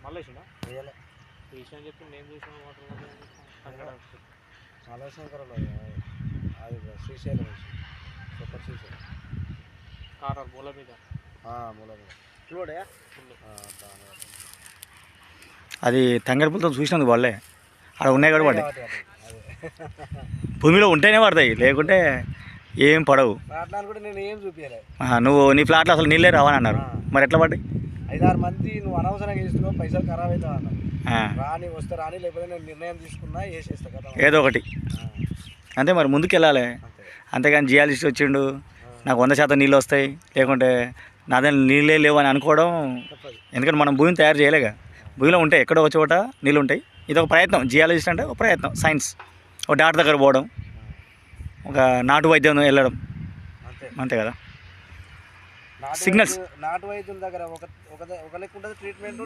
మళ్ళీ వేసిండా వేయలే విషయం చెప్పి నేను చూసిన వాటర్ మల్లశంకరలో అది శ్రీశైలం సూపర్ శ్రీశైలం కారాలు మూల మీద మూల మీద చూడే అది తంగడిపులతో చూసినందుకు వాళ్ళే అక్కడ ఉన్నాయి కూడా పడ్డాయి. భూమిలో ఉంటేనే పడతాయి, లేకుంటే ఏం పడవు. కూడా నేను ఏం చూపించలే. నువ్వు నీ ఫ్లాట్లో అసలు నీళ్ళే రావని అన్నారు, మరి ఎట్లా పడ్డాయి? 5-6 మంది నువ్వు అనవసరంగా వేస్తున్నావు, పైసలు ఖరాబ్ అవుతావు అన్నారు. రాని వస్తే రాని, లేకపోతే నేను నిర్ణయం తీసుకున్నా వేసేస్తా కదా, ఏదో ఒకటి అంతే. మరి ముందుకు వెళ్ళాలి, అంతేగాని జియాలజిస్ట్ వచ్చిండు నాకు 100% నీళ్ళు వస్తాయి, లేకుంటే నా దగ్గర నీళ్ళే లేవు అని అనుకోవడం. ఎందుకంటే మనం భూమిని తయారు చేయలేగా, భూమిలో ఉంటాయి ఎక్కడో ఒక చోట నీళ్ళు ఉంటాయి. ఇది ఒక ప్రయత్నం, జియాలజిస్ట్ అంటే ఒక ప్రయత్నం, సైన్స్. ఒక డాక్టర్ దగ్గర పోవడం, ఒక నాటు వైద్యం వెళ్ళడం, అంతే కదా. సిగ్నల్స్ నాటు వైద్యుల దగ్గర ఒక లెక్క ఉంటుంది ట్రీట్మెంట్.